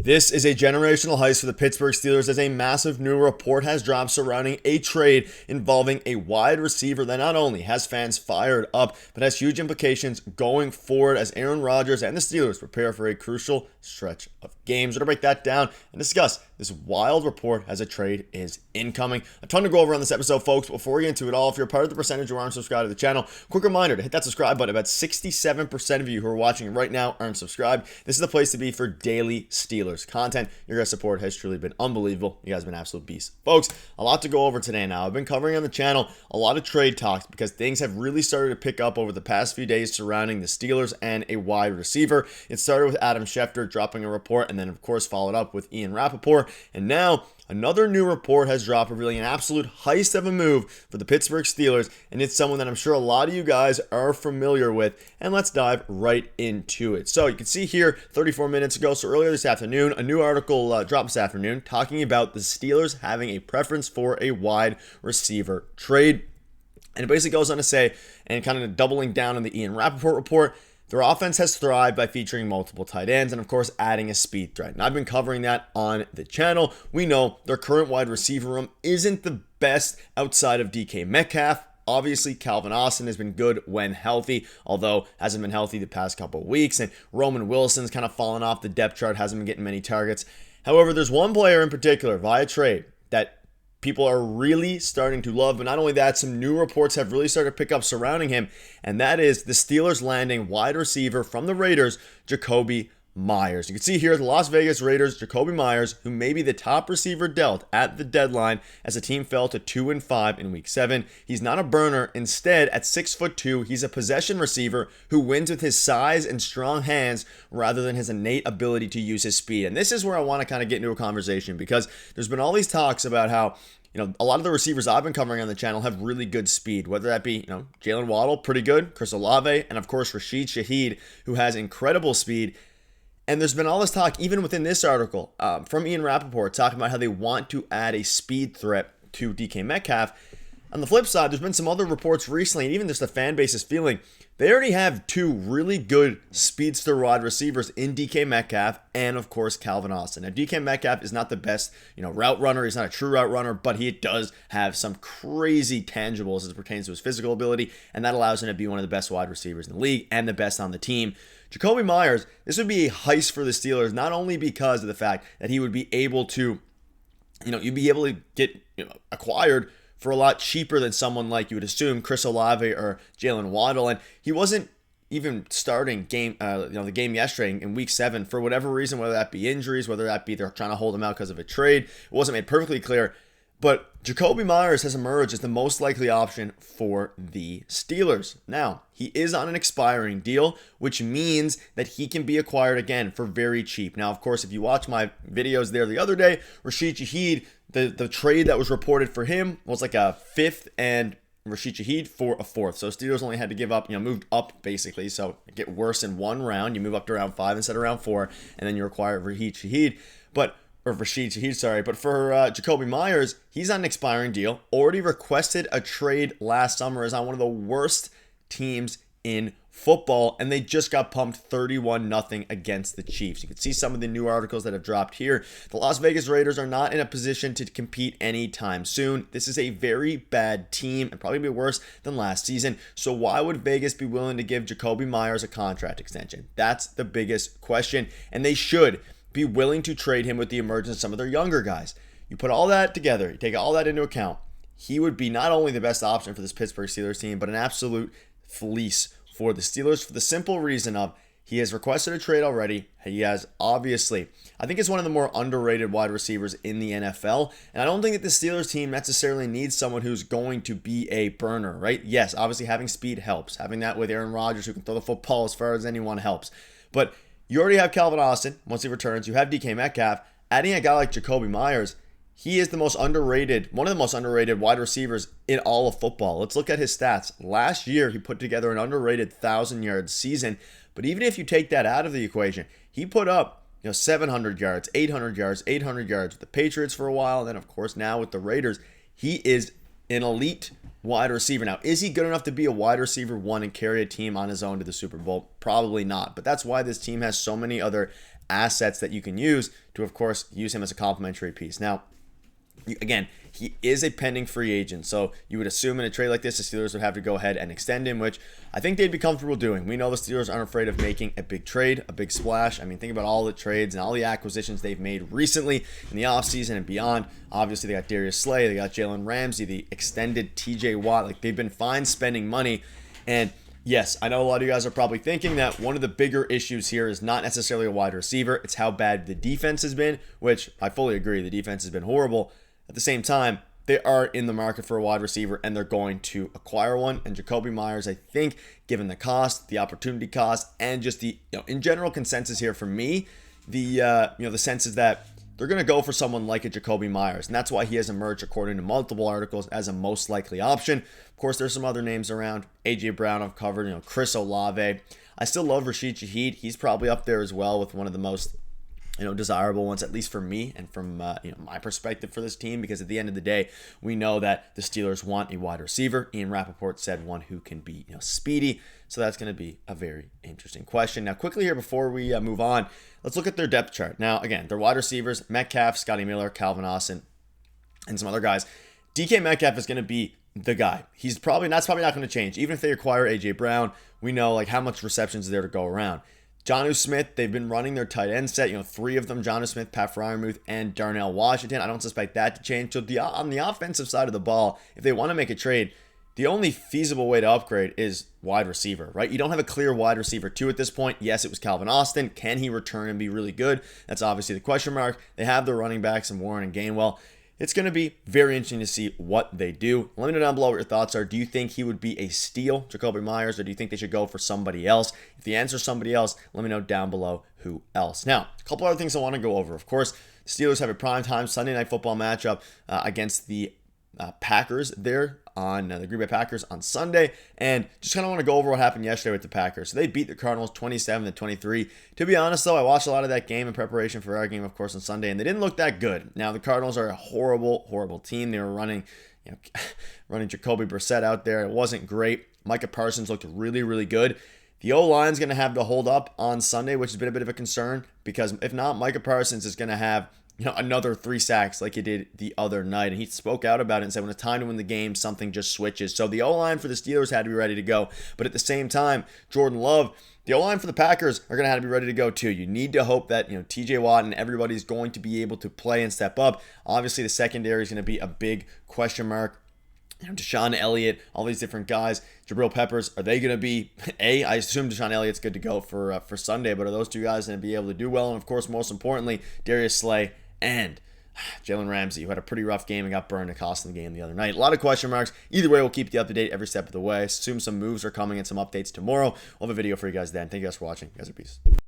This is a generational heist for the Pittsburgh Steelers as a massive new report has dropped surrounding a trade involving a wide receiver that not only has fans fired up, but has huge implications going forward as Aaron Rodgers and the Steelers prepare for a crucial stretch of games. We're going to break that down and discuss this wild report as a trade is incoming. A ton to go over on this episode, folks. Before we get into it all, if you're part of the percentage who aren't subscribed to the channel, quick reminder to hit that subscribe button. About 67% of you who are watching right now aren't subscribed. This is the place to be for daily Steelers content. Your guys' support has truly been unbelievable. You guys have been absolute beasts. Folks, a lot to go over today now. I've been covering on the channel a lot of trade talks because things have really started to pick up over the past few days surrounding the Steelers and a wide receiver. It started with Adam Schefter dropping a report and then, of course, followed up with Ian Rappaport. And now another new report has dropped revealing an absolute heist of a move for the Pittsburgh Steelers, and it's someone that I'm sure a lot of you guys are familiar with, and let's dive right into it. So you can see here 34 minutes ago, so earlier this afternoon, a new article dropped this afternoon talking about the Steelers having a preference for a wide receiver trade. And it basically goes on to say, and kind of doubling down on the Ian Rappaport report, their offense has thrived by featuring multiple tight ends and, of course, adding a speed threat. And I've been covering that on the channel. We know their current wide receiver room isn't the best outside of DK Metcalf. Obviously, Calvin Austin has been good when healthy, although hasn't been healthy the past couple of weeks. And Roman Wilson's kind of fallen off the depth chart, hasn't been getting many targets. However, there's one player in particular via trade that people are really starting to love, but not only that, some new reports have really started to pick up surrounding him, and that is the Steelers landing wide receiver from the Raiders, Jakobi Meyers. You can see here the Las Vegas Raiders, Jakobi Meyers, who may be the top receiver dealt at the deadline as the team fell to 2-5 in Week 7. He's not a burner. Instead, at 6'2", he's a possession receiver who wins with his size and strong hands rather than his innate ability to use his speed. And this is where I want to kind of get into a conversation because there's been all these talks about how a lot of the receivers I've been covering on the channel have really good speed, whether that be, Jaylen Waddle, pretty good, Chris Olave, and of course Rashid Shaheed, who has incredible speed. And there's been all this talk, even within this article, from Ian Rappaport, talking about how they want to add a speed threat to DK Metcalf. On the flip side, there's been some other reports recently, and even just the fan base is feeling, they already have two really good speedster wide receivers in DK Metcalf and, of course, Calvin Austin. Now, DK Metcalf is not the best, route runner. He's not a true route runner, but he does have some crazy tangibles as it pertains to his physical ability, and that allows him to be one of the best wide receivers in the league and the best on the team. Jakobi Meyers, this would be a heist for the Steelers, not only because of the fact that he would be able to, you'd be able to get acquired for a lot cheaper than someone like you would assume Chris Olave or Jaylen Waddle, and he wasn't even starting the game yesterday in Week 7 for whatever reason, whether that be injuries, whether that be they're trying to hold him out because of a trade. It wasn't made perfectly clear, but Jakobi Meyers has emerged as the most likely option for the Steelers. Now, he is on an expiring deal, which means that he can be acquired again for very cheap. Now, of course, if you watch my videos there the other day, Rashid Shaheed, the trade that was reported for him was like a 5th and Rashid Shaheed for a 4th. So Steelers only had to give up, moved up basically. So it get worse in one round. You move up to round 5 instead of round 4, and then you acquire Rashid Shaheed. But for Jakobi Meyers, he's on an expiring deal. Already requested a trade last summer, is on one of the worst teams in football, and they just got pumped 31-0 against the Chiefs. You can see some of the new articles that have dropped here. The Las Vegas Raiders are not in a position to compete anytime soon. This is a very bad team and probably be worse than last season. So why would Vegas be willing to give Jakobi Meyers a contract extension? That's the biggest question, and they should be willing to trade him with the emergence of some of their younger guys. You put all that together, you take all that into account, he would be not only the best option for this Pittsburgh Steelers team, but an absolute fleece for the Steelers for the simple reason of he has requested a trade already. He has obviously, I think it's one of the more underrated wide receivers in the NFL, and I don't think that the Steelers team necessarily needs someone who's going to be a burner, right? Yes, obviously having speed helps. Having that with Aaron Rodgers who can throw the football as far as anyone helps. But you already have Calvin Austin once he returns. You have DK Metcalf. Adding a guy like Jakobi Meyers, he is one of the most underrated wide receivers in all of football. Let's look at his stats. Last year, he put together an underrated 1,000-yard season. But even if you take that out of the equation, he put up 700 yards, 800 yards, 800 yards with the Patriots for a while. And then, of course, now with the Raiders, he is an elite wide receiver. Now, is he good enough to be a wide receiver one and carry a team on his own to the Super Bowl? Probably not. But that's why this team has so many other assets that you can use to, of course, use him as a complementary piece. Now, again, he is a pending free agent, so you would assume in a trade like this, the Steelers would have to go ahead and extend him, which I think they'd be comfortable doing. We know the Steelers aren't afraid of making a big trade, a big splash. I mean, think about all the trades and all the acquisitions they've made recently in the offseason and beyond. Obviously, they got Darius Slay, they got Jalen Ramsey, the extended TJ Watt. Like, they've been fine spending money. And yes, I know a lot of you guys are probably thinking that one of the bigger issues here is not necessarily a wide receiver. It's how bad the defense has been, which I fully agree. The defense has been horrible. At the same time, they are in the market for a wide receiver, and they're going to acquire one. And Jakobi Meyers, I think, given the cost, the opportunity cost, and just the in general consensus here for me, the sense is that they're going to go for someone like a Jakobi Meyers, and that's why he has emerged, according to multiple articles, as a most likely option. Of course, there's some other names around. AJ Brown I've covered, Chris Olave. I still love Rashid Shaheed. He's probably up there as well with one of the most desirable ones, at least for me and from my perspective for this team, because at the end of the day, we know that the Steelers want a wide receiver. Ian Rappaport said one who can be speedy, so that's going to be a very interesting question. Now, quickly here before we move on, let's look at their depth chart. Now, again, their wide receivers: Metcalf, Scotty Miller, Calvin Austin, and some other guys. DK Metcalf is going to be the guy. That's probably not going to change. Even if they acquire AJ Brown, we know how much receptions is there to go around. Jonnu Smith, they've been running their tight end set, three of them: Jonnu Smith, Pat Freiermuth, and Darnell Washington. I don't suspect that to change. So on the offensive side of the ball, if they want to make a trade, the only feasible way to upgrade is wide receiver, right? You don't have a clear wide receiver 2 at this point. Yes, it was Calvin Austin. Can he return and be really good? That's obviously the question mark. They have their running backs in Warren and Gainwell. It's going to be very interesting to see what they do. Let me know down below what your thoughts are. Do you think he would be a steal, Jakobi Meyers, or do you think they should go for somebody else? If the answer is somebody else, let me know down below who else. Now, a couple other things I want to go over. Of course, the Steelers have a primetime Sunday Night Football matchup against the Packers there on the Green Bay Packers on Sunday, and just kind of want to go over what happened yesterday with the Packers. So they beat the Cardinals 27-23. To be honest, though, I watched a lot of that game in preparation for our game, of course, on Sunday, and they didn't look that good. Now, the Cardinals are a horrible, horrible team. They were running Jacoby Brissett out there. It wasn't great. Micah Parsons looked really, really good. The O-line's going to have to hold up on Sunday, which has been a bit of a concern, because if not, Micah Parsons is going to have another 3 sacks like he did the other night. And he spoke out about it and said when it's time to win the game, something just switches. So the O-line for the Steelers had to be ready to go. But at the same time, Jordan Love, the O-line for the Packers are going to have to be ready to go too. You need to hope that TJ Watt and everybody's going to be able to play and step up. Obviously, the secondary is going to be a big question mark. Deshaun Elliott, all these different guys. Jabril Peppers, are they going to be I assume Deshaun Elliott's good to go for Sunday, but are those two guys going to be able to do well? And of course, most importantly, Darius Slay and Jalen Ramsey, who had a pretty rough game and got burned and cost in the game the other night. A lot of question marks. Either way, we'll keep you up to date every step of the way. Assume some moves are coming and some updates tomorrow. We'll have a video for you guys then. Thank you guys for watching. You guys are peace.